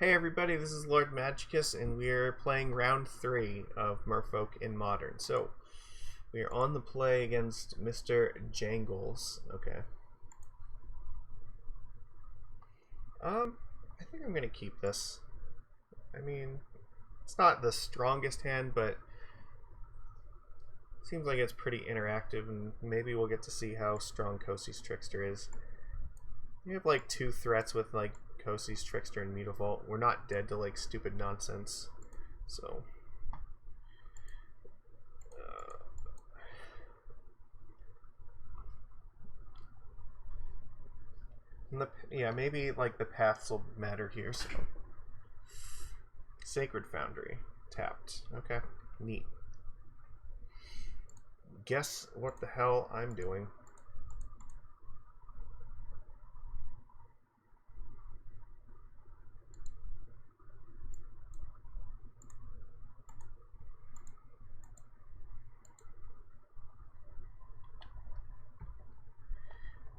Hey everybody, this is Lord Magicus, and we're playing round 3 of Merfolk in Modern. So, we are on the play against Mr. Jangles. Okay. I think I'm gonna keep this. I mean, it's not the strongest hand, but it seems like it's pretty interactive, and maybe we'll get to see how strong Kosi's Trickster is. We have like 2 threats with like Kosi's Trickster and Mutavault. We're not dead to like stupid nonsense. So yeah, maybe like the paths will matter here. So Sacred Foundry tapped. Okay, neat. Guess what the hell I'm doing.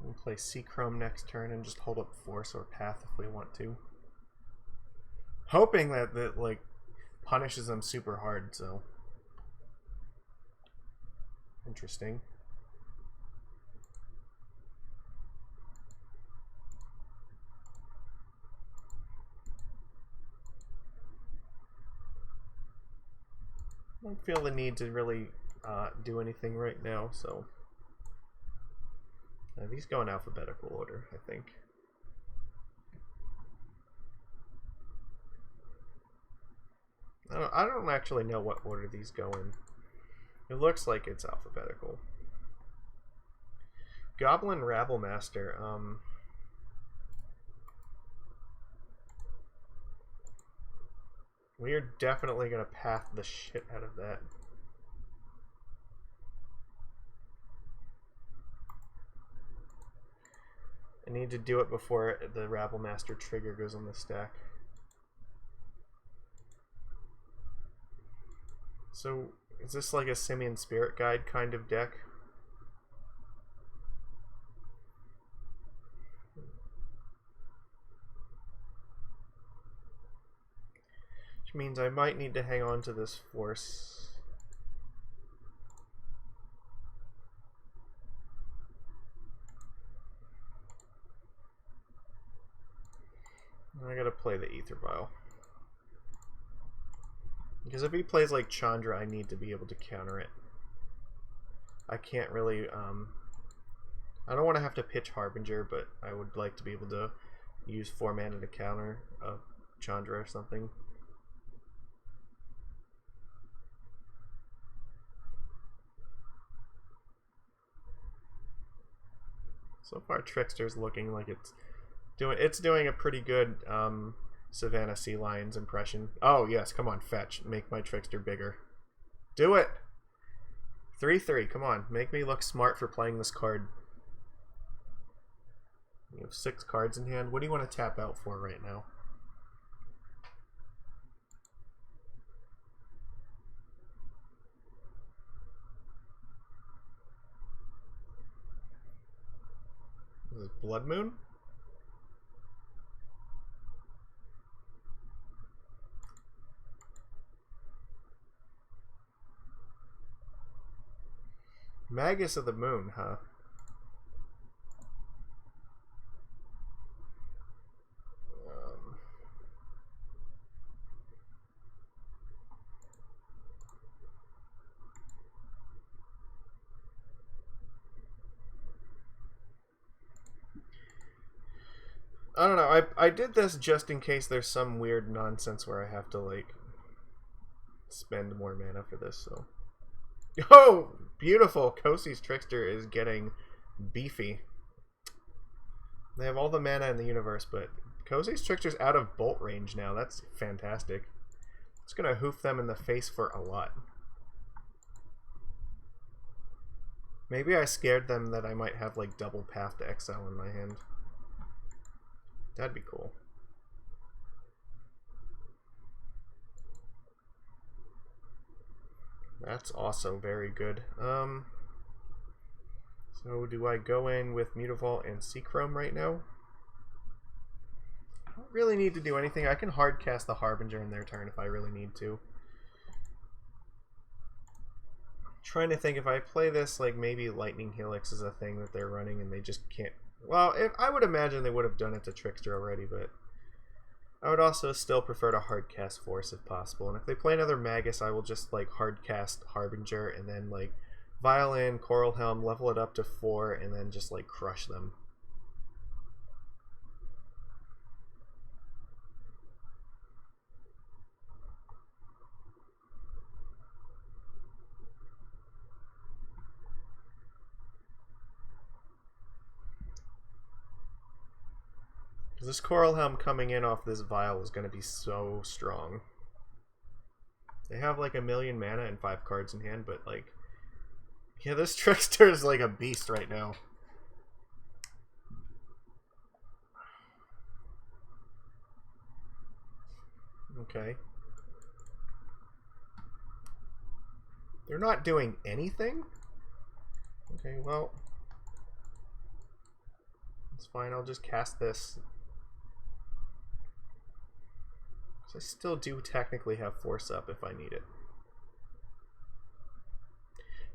We'll play Seachrome next turn and just hold up Force or Path if we want to. Hoping that like punishes them super hard, so interesting. I don't feel the need to really do anything right now, so these go in alphabetical order, I think. I don't actually know what order these go in. It looks like it's alphabetical. Goblin Rabblemaster. We are definitely going to path the shit out of that. I need to do it before the Rabblemaster trigger goes on the stack. So, is this like a Simian Spirit Guide kind of deck? Which means I might need to hang on to this Force. I gotta play the Ether Vial. Because if he plays like Chandra, I need to be able to counter it. I can't really, I don't want to have to pitch Harbinger, but I would like to be able to use 4 mana to counter Chandra or something. So far, Trickster's looking like it's doing a pretty good Savannah Sea Lions impression. Oh yes, come on, fetch. Make my Trickster bigger. Do it! 3/3, come on. Make me look smart for playing this card. You have 6 cards in hand. What do you want to tap out for right now? Is this Blood Moon? Magus of the Moon, huh? I don't know. I did this just in case there's some weird nonsense where I have to like spend more mana for this. So, oh, beautiful! Kosi's Trickster is getting beefy. They have all the mana in the universe, but Kosi's Trickster's out of bolt range now. That's fantastic. It's gonna hoof them in the face for a lot. Maybe I scared them that I might have like double Path to Exile in my hand. That'd be cool. That's also very good. So do I go in with Mutavault and Seachrome right now? don't really need to do anything. I can hard cast the Harbinger in their turn if I really need to. Trying to think if I play this, like maybe Lightning Helix is a thing that they're running and they just can't. Well, I would imagine they would have done it to Trickster already, but I would also still prefer to hard cast Force if possible. And if they play another Magus, I will just like hard cast Harbinger and then like Violin, Coral Helm, level it up to 4, and then just like crush them. This Coral Helm coming in off this Vial is going to be so strong. They have like 1,000,000 mana and 5 cards in hand, but like, yeah, this Trickster is like a beast right now. Okay. They're not doing anything? Okay, well, it's fine. I'll just cast this. I still do technically have Force up if I need it.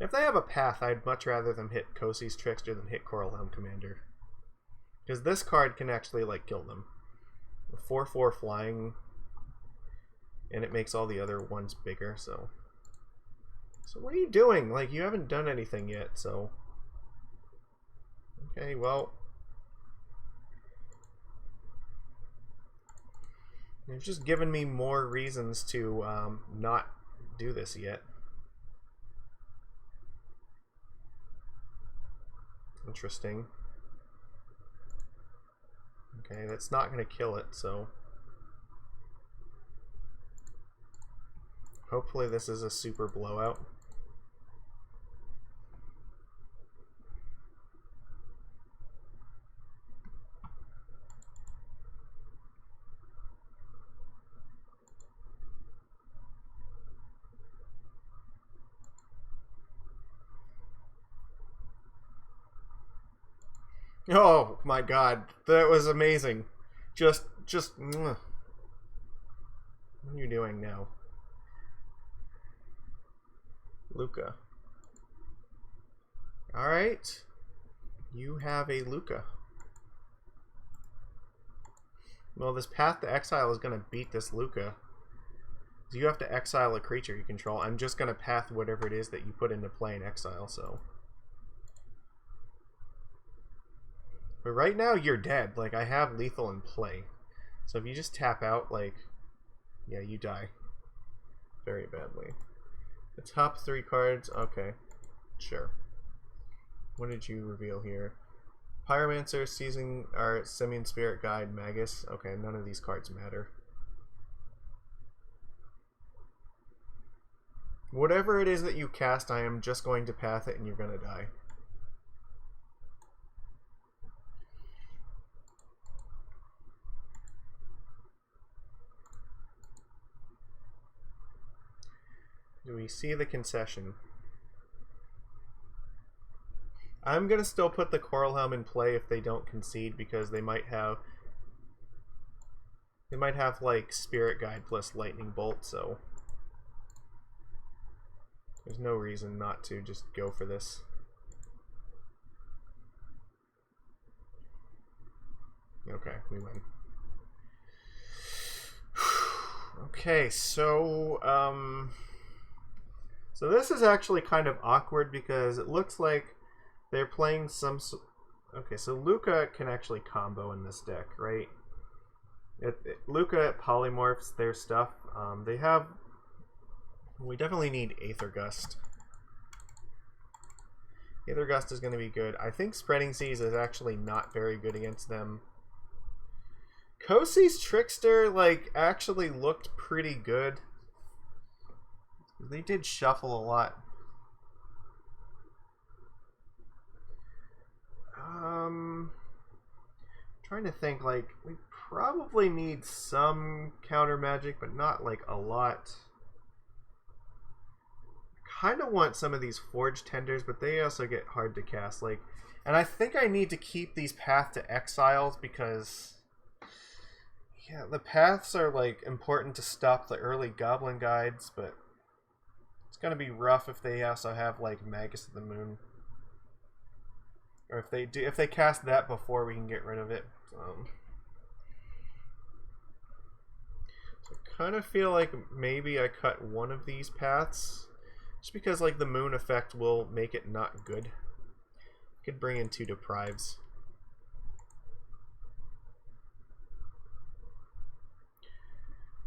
If they have a path, I'd much rather them hit Kosi's Trickster than hit Coral Helm Commander. Because this card can actually, like, kill them. 4/4 flying, and it makes all the other ones bigger, so... So what are you doing? Like, you haven't done anything yet, so... Okay, well... They've just given me more reasons to not do this yet. Interesting. Okay, that's not going to kill it, so... Hopefully this is a super blowout. Oh my god, that was amazing. Just what are you doing now? Luca. Alright. You have a Luca. Well, this Path to Exile is going to beat this Luca. You have to exile a creature you control. I'm just going to path whatever it is that you put into play in exile, so... But right now, you're dead. Like, I have lethal in play. So if you just tap out, like... Yeah, you die. Very badly. The top 3 cards... Okay. Sure. What did you reveal here? Pyromancer, Simian Spirit Guide, Magus. Okay, none of these cards matter. Whatever it is that you cast, I am just going to path it and you're going to die. Do we see the concession? I'm going to still put the Coral Helm in play if they don't concede, because they might have like Spirit Guide plus Lightning Bolt, so there's no reason not to just go for this. Okay, we win. Okay, so so this is actually kind of awkward because it looks like they're playing some... Okay, so Luca can actually combo in this deck, right? Luca polymorphs their stuff. They have... We definitely need Aether Gust. Aether Gust is going to be good. I think Spreading Seas is actually not very good against them. Kosi's Trickster, like, actually looked pretty good. They did shuffle a lot. Trying to think, like, we probably need some counter magic, but not like a lot. Kind of want some of these Forge Tenders, but they also get hard to cast. Like, and I think I need to keep these Path to Exiles because, Yeah, the paths are like important to stop the early goblin guides, but it's gonna be rough if they also have like Magus of the Moon. Or if they cast that before we can get rid of it. So I kind of feel like maybe I cut one of these paths, just because like the moon effect will make it not good. I could bring in 2 deprives.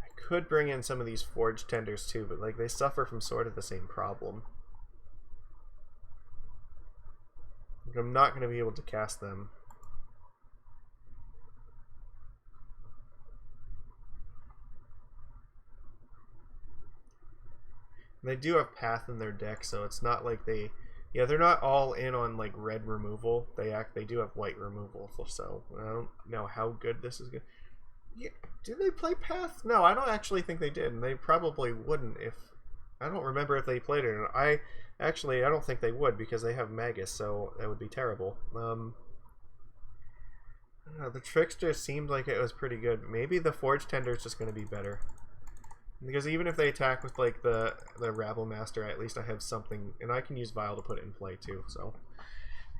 I could bring in some of these forge tenders too, but like they suffer from sort of the same problem. I'm not going to be able to cast them. And they do have Path in their deck, so it's not like they... Yeah, they're not all in on like red removal. They do have white removal, so I don't know how good this is going to... Yeah, did they play Path? No, I don't actually think they did, and they probably wouldn't if... I don't remember if they played it. I don't think they would because they have Magus, so that would be terrible. I don't know, the Trickster seemed like it was pretty good. Maybe the Forge Tender is just going to be better. Because even if they attack with like the Rabble Master, at least I have something, and I can use Vial to put it in play too. So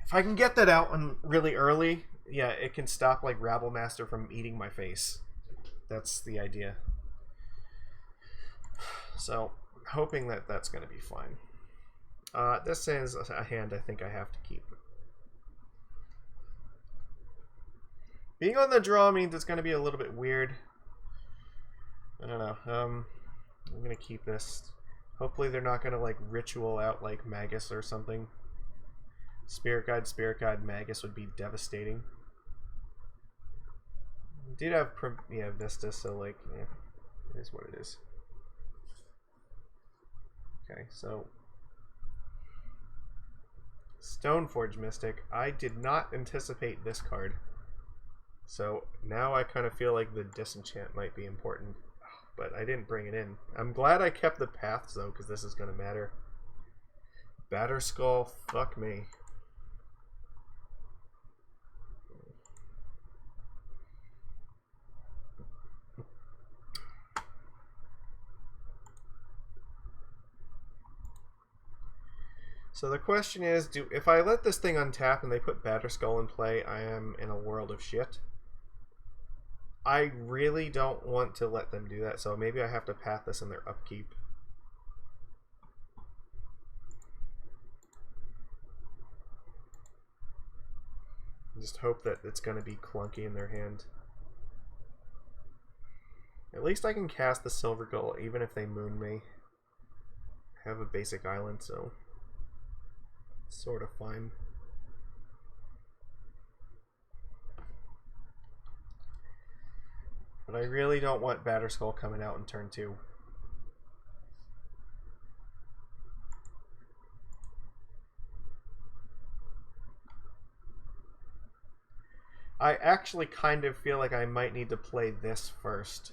if I can get that out really early, yeah, it can stop like Rabble Master from eating my face. That's the idea. So hoping that that's going to be fine. This is a hand I think I have to keep. Being on the draw means it's going to be a little bit weird. I don't know. I'm going to keep this. Hopefully they're not going to like ritual out like Magus or something. Spirit Guide, Magus would be devastating. We did have Vista, so like, yeah, it is what it is. Okay, so Stoneforge Mystic. I did not anticipate this card. So now I kind of feel like the disenchant might be important. But I didn't bring it in. I'm glad I kept the paths though, because this is going to matter. Batterskull, fuck me. So the question is, if I let this thing untap and they put Batterskull in play, I am in a world of shit. I really don't want to let them do that, so maybe I have to path this in their upkeep. Just hope that it's going to be clunky in their hand. At least I can cast the Silver Gull even if they moon me. I have a basic island, so it's sort of fine. But I really don't want Batterskull coming out in turn 2. I actually kind of feel like I might need to play this first.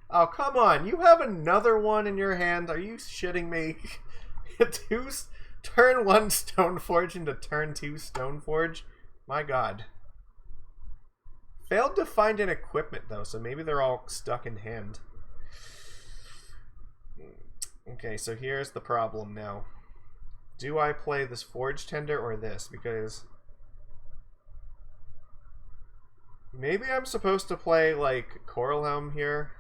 Oh, come on. You have another one in your hand? Are you shitting me? Turn 1 Stoneforge into turn 2 Stoneforge? My god. Failed to find an equipment, though, so maybe they're all stuck in hand. Okay, so here's the problem now. Do I play this Forge Tender or this? Because maybe I'm supposed to play, like, Coral Helm here.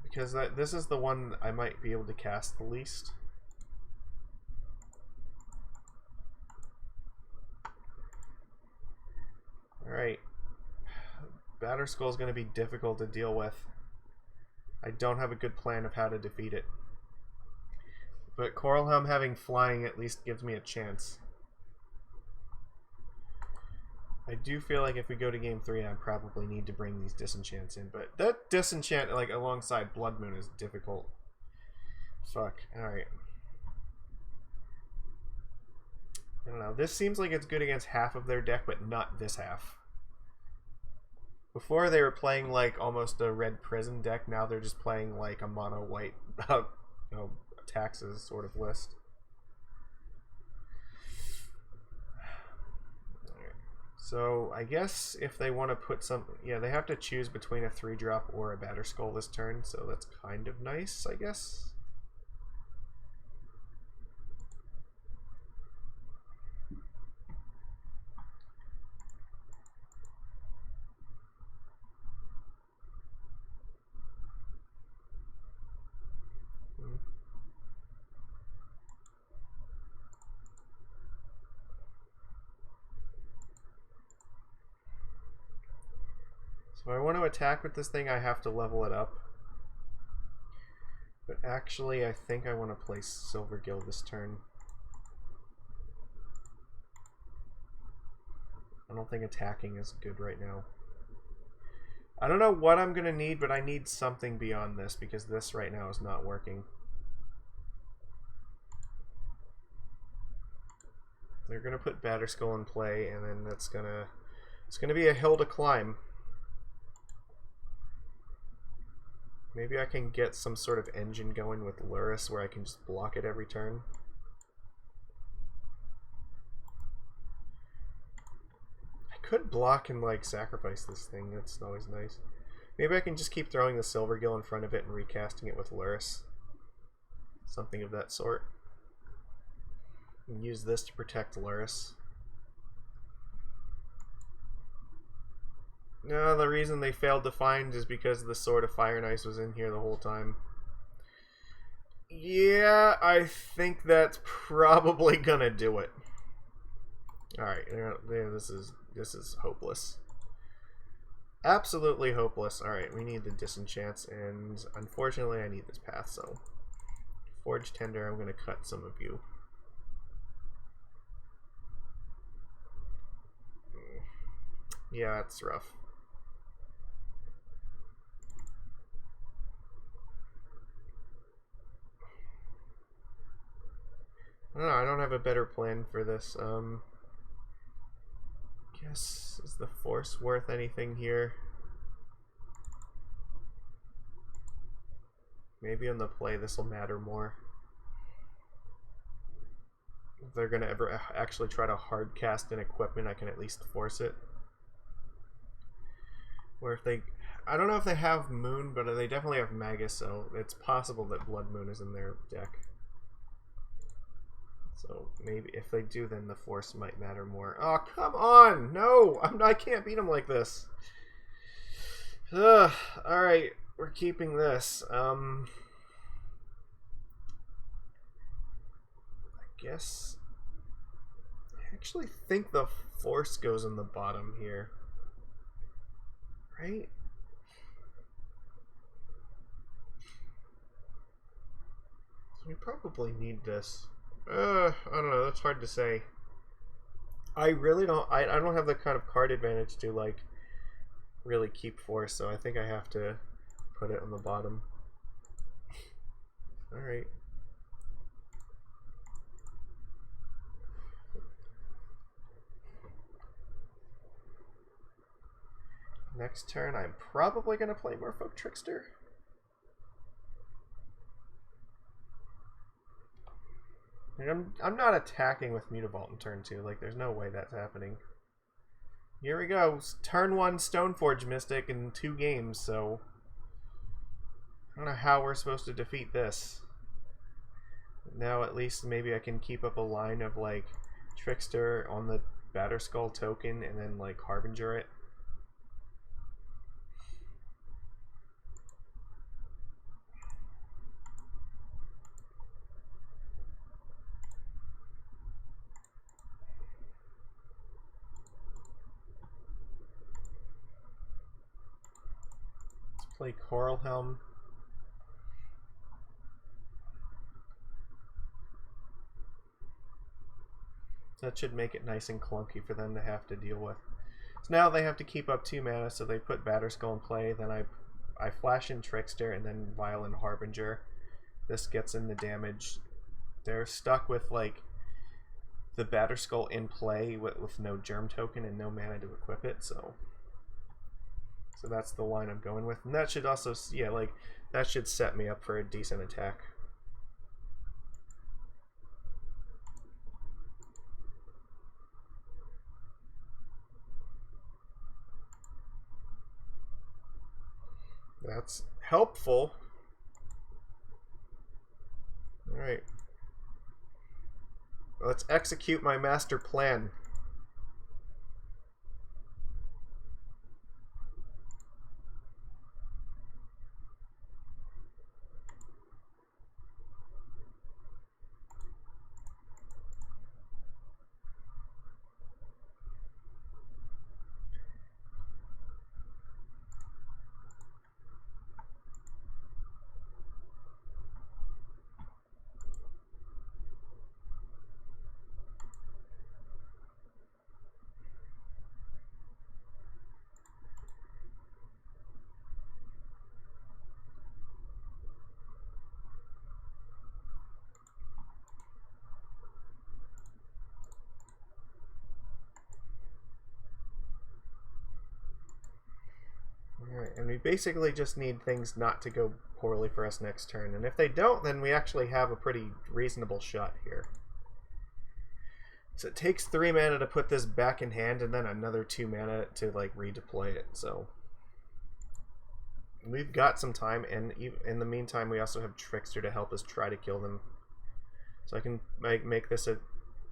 Because this is the one I might be able to cast the least. Alright. Batterskull is going to be difficult to deal with. I don't have a good plan of how to defeat it. But Coralhelm having flying at least gives me a chance. I do feel like if we go to game 3, I probably need to bring these disenchants in. But that disenchant, like, alongside Blood Moon is difficult. Fuck. Alright. I don't know. This seems like it's good against half of their deck, but not this half. Before they were playing like almost a red prison deck. Now they're just playing like a mono white, taxes sort of list. Alright. So I guess if they want to put some, yeah, they have to choose between a 3-drop or a Batterskull this turn, so that's kind of nice, I guess. So if I want to attack with this thing, I have to level it up. But actually, I think I want to play Silvergill this turn. I don't think attacking is good right now. I don't know what I'm going to need, but I need something beyond this, because this right now is not working. They're going to put Batterskull in play, and then it's going to be a hill to climb. Maybe I can get some sort of engine going with Lurrus where I can just block it every turn. I could block and like sacrifice this thing. That's always nice. Maybe I can just keep throwing the Silvergill in front of it and recasting it with Lurrus. Something of that sort. And use this to protect Lurrus. No, the reason they failed to find is because the Sword of Fire and Ice was in here the whole time. Yeah, I think that's probably gonna do it. Alright, yeah, this is hopeless. Absolutely hopeless. Alright, we need the Disenchants, and unfortunately I need this path, so Forge Tender, I'm gonna cut some of you. Yeah, that's rough. I don't know, I don't have a better plan for this. Guess, is the Force worth anything here? Maybe on the play this will matter more. If they're gonna ever actually try to hard cast an equipment, I can at least force it. Or if they, I don't know if they have Moon, but they definitely have Magus, so it's possible that Blood Moon is in their deck. So maybe if they do, then the Force might matter more. Oh, come on! No! I can't beat them like this. Ugh. Alright, we're keeping this. I guess... I actually think the Force goes in the bottom here. Right? So we probably need this. I don't know, that's hard to say. I really don't, I don't have the kind of card advantage to, like, really keep Force, so I think I have to put it on the bottom. Alright. Next turn, I'm probably going to play Merfolk Trickster. I'm not attacking with Mutavault in turn 2. Like, there's no way that's happening. Here we go. Turn 1 Stoneforge Mystic in 2 games, so... I don't know how we're supposed to defeat this. Now at least maybe I can keep up a line of, like, Trickster on the Batterskull token and then, like, Harbinger it. Play Coral Helm. That should make it nice and clunky for them to have to deal with. So now they have to keep up 2 mana, so they put Batterskull in play, then I flash in Trickster, and then Violent Harbinger. This gets in the damage. They're stuck with, like, the Batterskull in play with no Germ token and no mana to equip it, so that's the line I'm going with. And that should also, yeah, like, that should set me up for a decent attack. That's helpful. Alright. Let's execute my master plan. Alright, and we basically just need things not to go poorly for us next turn. And if they don't, then we actually have a pretty reasonable shot here. So it takes 3 mana to put this back in hand, and then another 2 mana to like redeploy it. So we've got some time, and in the meantime, we also have Trickster to help us try to kill them. So I can make this a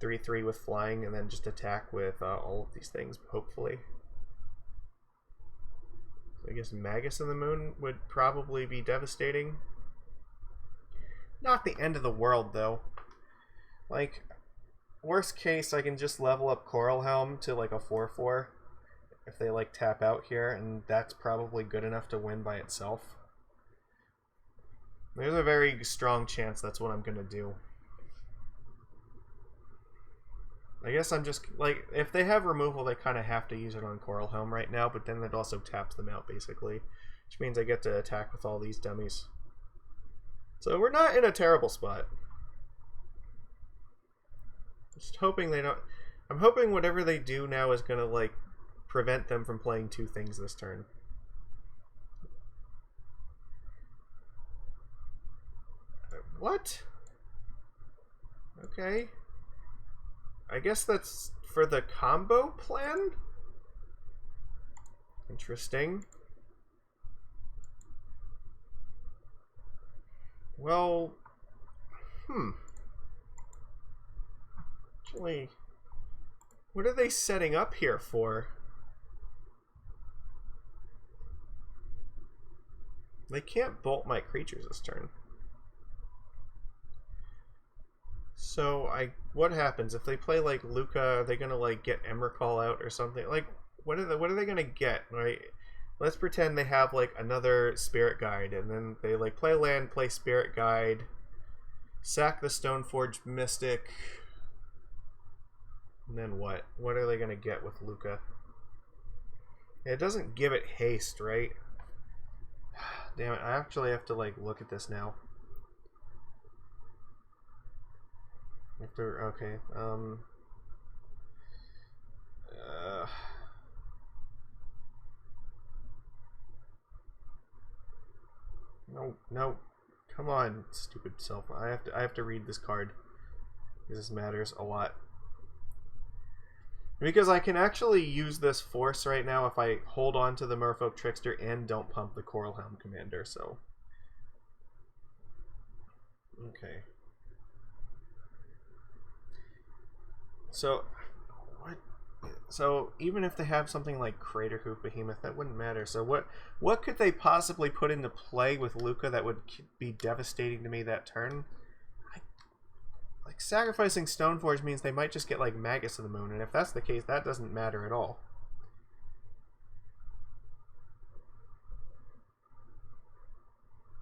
3/3 with flying, and then just attack with all of these things, hopefully. So I guess Magus of the Moon would probably be devastating. Not the end of the world, though. Like, worst case, I can just level up Coral Helm to like a 4/4 if they like tap out here, and that's probably good enough to win by itself. There's a very strong chance that's what I'm gonna do. I guess I'm just like, if they have removal, they kind of have to use it on Coral Helm right now, but then it also taps them out basically, which means I get to attack with all these dummies. So we're not in a terrible spot. Just hoping they don't. I'm hoping whatever they do now is gonna like prevent them from playing 2 things this turn. What? Okay. I guess that's for the combo plan? Interesting. Well, Actually, what are they setting up here for? They can't bolt my creatures this turn. So what happens if they play like Luca? Are they gonna like get Emrakul out or something? Like what are they gonna get? Right? Let's pretend they have like another Spirit Guide, and then they like play land, play Spirit Guide, sack the Stoneforged Mystic, and then what? What are they gonna get with Luca? It doesn't give it haste, right? Damn it! I actually have to like look at this now. Okay. No. Come on, stupid self. I have to read this card. This matters a lot. Because I can actually use this force right now if I hold on to the Merfolk Trickster and don't pump the Coral Helm Commander, so. Okay. So, what? So even if they have something like Crater Hoof Behemoth, that wouldn't matter. So what could they possibly put into play with Luca that would be devastating to me that turn? Like sacrificing Stoneforge means they might just get like Magus of the Moon, and if that's the case, that doesn't matter at all.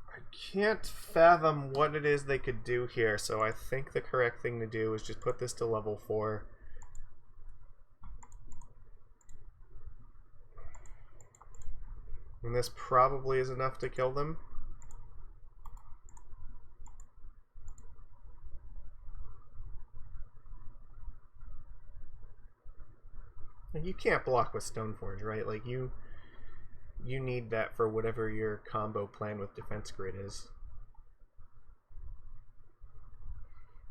I can't fathom what it is they could do here, so I think the correct thing to do is just put this to level 4. And this probably is enough to kill them. You can't block with Stoneforge, right? Like you need that for whatever your combo plan with Defense Grid is.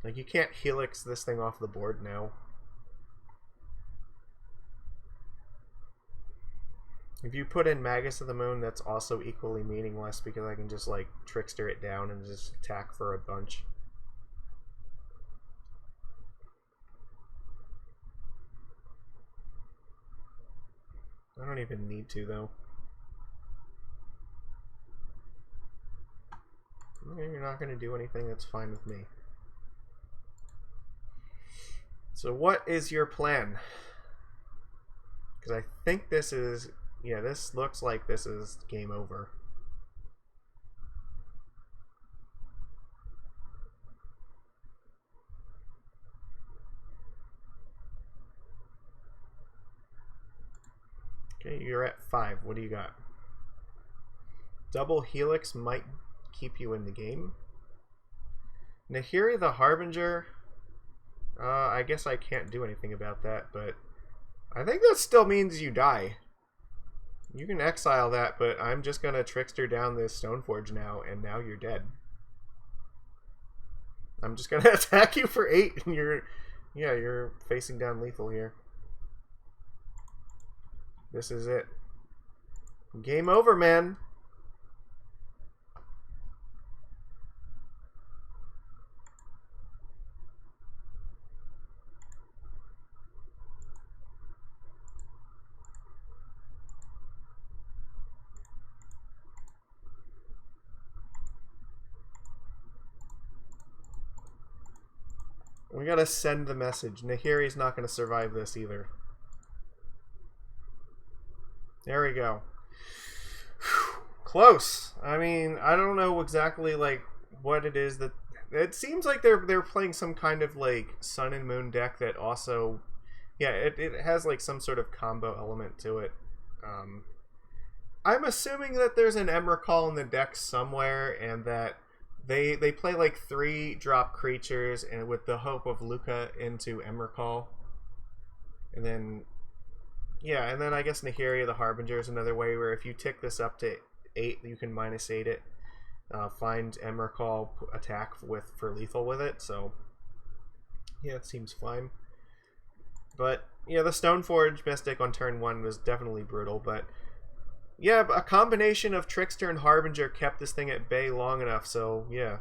Like you can't Helix this thing off the board now. If you put in Magus of the Moon, that's also equally meaningless because I can just like Trickster it down and just attack for a bunch. I don't even need to though. You're not going to do anything, that's fine with me. So what is your plan? Because I think this is... yeah, this looks like this is game over. Okay, you're at 5. What do you got? Double Helix might keep you in the game. Nahiri the Harbinger... I guess I can't do anything about that, but I think that still means you die. You can exile that, but I'm just gonna Trickster down this Stoneforge now, and now you're dead. I'm just gonna attack you for 8, and you're facing down lethal here. This is it. Game over, man. We gotta send the message. Nahiri's not gonna survive this either. There we go. Whew. Close. I mean, I don't know exactly like what it is that... it seems like they're playing some kind of like Sun and Moon deck that also... yeah, it has like some sort of combo element to it. I'm assuming that there's an Emrakul in the deck somewhere, and that they play like 3-drop creatures, and with the hope of Luca into Emrakul, and then yeah, and then I guess Nahiri the Harbinger is another way where if you tick this up to 8, you can -8 it, find Emrakul, attack for lethal with it. So yeah, it seems fine. But yeah, the Stoneforge Mystic on turn 1 was definitely brutal, but yeah, a combination of Trickster and Harbinger kept this thing at bay long enough, so yeah.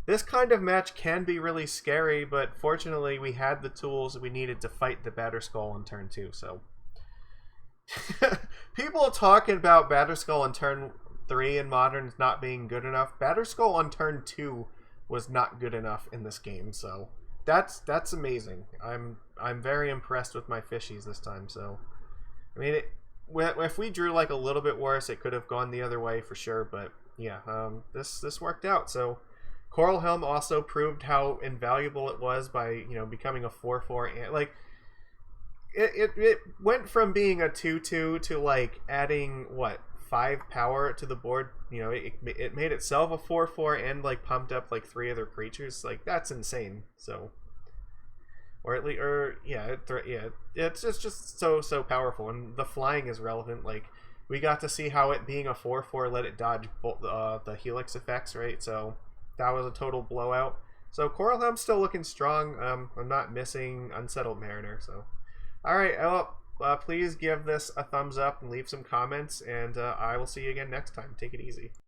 This kind of match can be really scary, but fortunately we had the tools we needed to fight the Batterskull on turn 2, so... people talking about Batterskull on turn 3 in Modern not being good enough. Batterskull on turn 2 was not good enough in this game, so... That's amazing. I'm very impressed with my fishies this time, so... I mean, if we drew like a little bit worse, it could have gone the other way for sure. But yeah, this worked out. So Coral Helm also proved how invaluable it was by becoming a 4/4, and like it went from being a 2/2 to like adding what 5 power to the board. It made itself a 4/4 and like pumped up like 3 other creatures. Like that's insane. So. Or at least, it's just so powerful, and the flying is relevant. Like we got to see how it being a 4/4 let it dodge the Helix effects, right? So that was a total blowout. So Coral Helm's still looking strong. I'm not missing Unsettled Mariner. So, all right, well, please give this a thumbs up and leave some comments, and I will see you again next time. Take it easy.